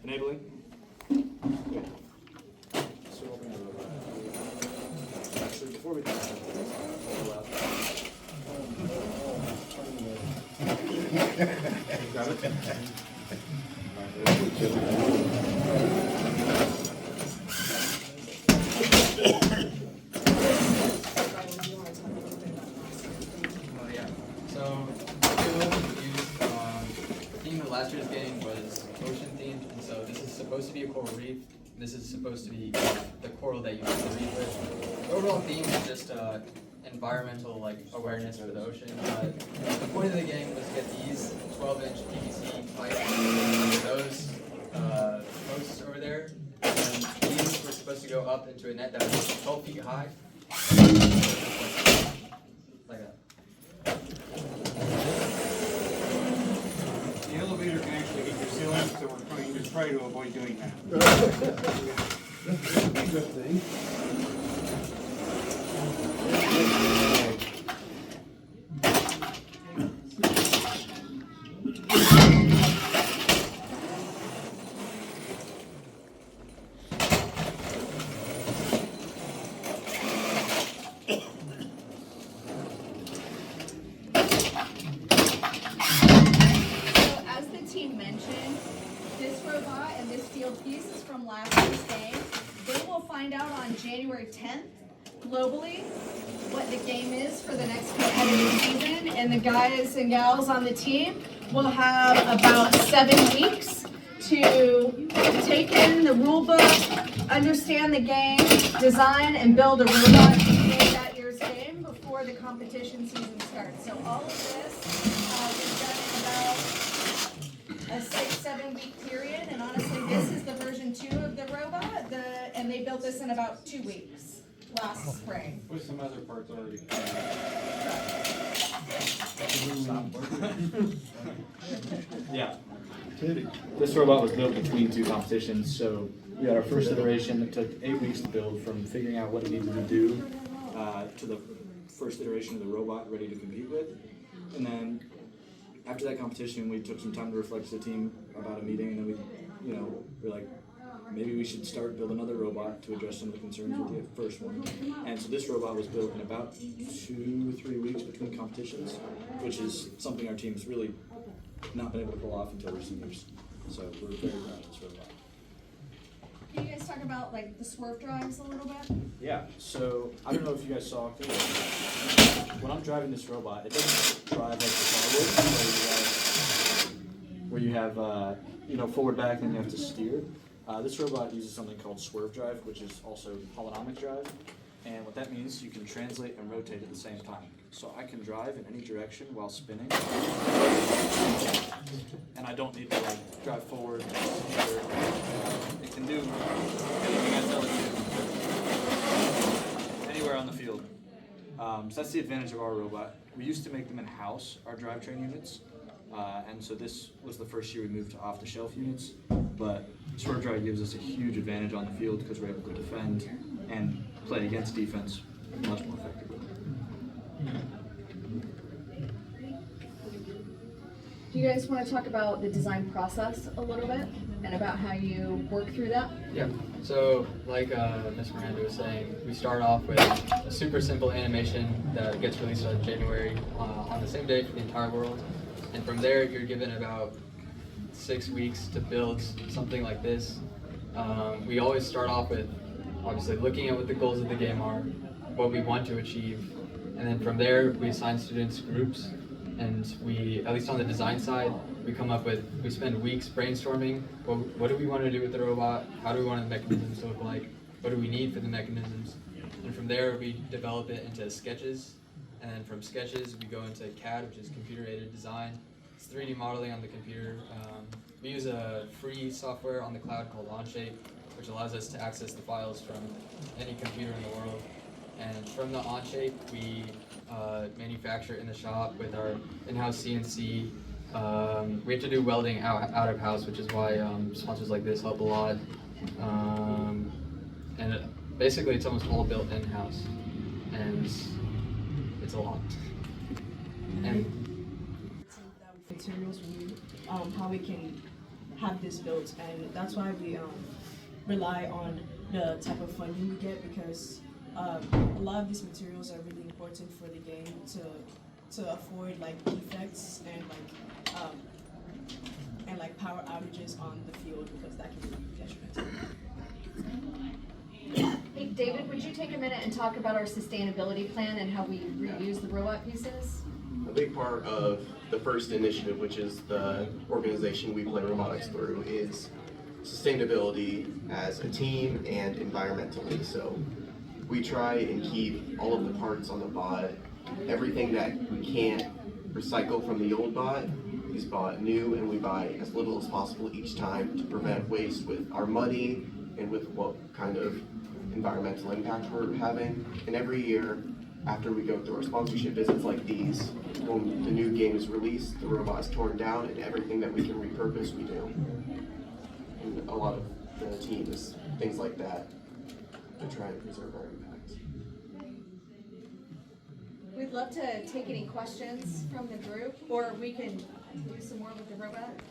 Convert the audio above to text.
Enabling. Okay. So open the robot. Actually, before we do that, got it? Well, yeah. So, the theme of last year's game was ocean themed, and so this is supposed to be a coral reef. This is supposed to be the coral that you use the reef with. The overall theme is just environmental awareness for the ocean. But the point of the game was to get these 12-inch PVC pipes, those posts over there, and these were supposed to go up into a net that was 12 feet high. Like that. The elevator can actually hit your ceiling, so we're going to try to avoid doing that. Good thing. This robot and this field piece is from last year's game. They will find out on January 10th globally what the game is for the next competitive season, and the guys and gals on the team will have about 7 weeks to take in the rule book, understand the game, design and build a robot to play that year's game before the competition season starts. So all of this is done in about a 6-7 week period, and honestly this is the version 2 of the robot, and they built this in about 2 weeks last spring. With some other parts already. Yeah. This robot was built between 2 competitions, so we had our first iteration that took 8 weeks to build, from figuring out what it needed to do to the first iteration of the robot ready to compete with. And then after that competition, we took some time to reflect as a team about a meeting, and then we're like, maybe we should start build another robot to address some of the concerns with the first one. And so this robot was built in about 2-3 weeks between competitions, which is something our team's really not been able to pull off until recent years. So we're very proud of this robot. Can you guys talk about like the swerve drives a little bit? Yeah, so I don't know if you guys saw, when I'm driving this robot, it doesn't drive like the car would, where you have forward, back, and then you have to steer. This robot uses something called swerve drive, which is also holonomic drive. And what that means, you can translate and rotate at the same time. So I can drive in any direction while spinning. And I don't need to drive forward. It can do anything I tell it to, anywhere on the field. So that's the advantage of our robot. We used to make them in-house, our drivetrain units. And so this was the first year we moved to off-the-shelf units. But swerve drive gives us a huge advantage on the field because we're able to defend and play against defense much more effectively. Do you guys want to talk about the design process a little bit and about how you work through that? Yeah, so like Ms. Miranda was saying, we start off with a super simple animation that gets released in January on the same day for the entire world. And from there, you're given about 6 weeks to build something like this. We always start off with obviously looking at what the goals of the game are, what we want to achieve, and then from there we assign students groups, and we, at least on the design side, we spend weeks brainstorming, what do we want to do with the robot, how do we want the mechanisms to look like, what do we need for the mechanisms, and from there we develop it into sketches, and then from sketches we go into CAD, which is computer-aided design. It's 3D modeling on the computer. We use a free software on the cloud called Onshape, which allows us to access the files from any computer in the world. And from the Onshape, we manufacture in the shop with our in-house CNC. We have to do welding out of house, which is why sponsors like this help a lot. Basically, it's almost all built in-house, and it's a lot. And materials, how we can have this built, and that's why we rely on the type of funding we get, because a lot of these materials are really important for the game to avoid like defects and like power outages on the field, because that can be detrimental. Hey, David, would you take a minute and talk about our sustainability plan and how we reuse the robot pieces? A big part of the first initiative, which is the organization we play robotics through, is sustainability as a team and environmentally. So we try and keep all of the parts on the bot, everything that we can't recycle from the old bot is bought new, and we buy as little as possible each time to prevent waste with our money and with what kind of environmental impact we're having. And every year, after we go through our sponsorship visits like these, when the new game is released, the robot is torn down, and everything that we can repurpose, we do. And a lot of the team is things like that to try and preserve our impact. We'd love to take any questions from the group, or we can do some more with the robot.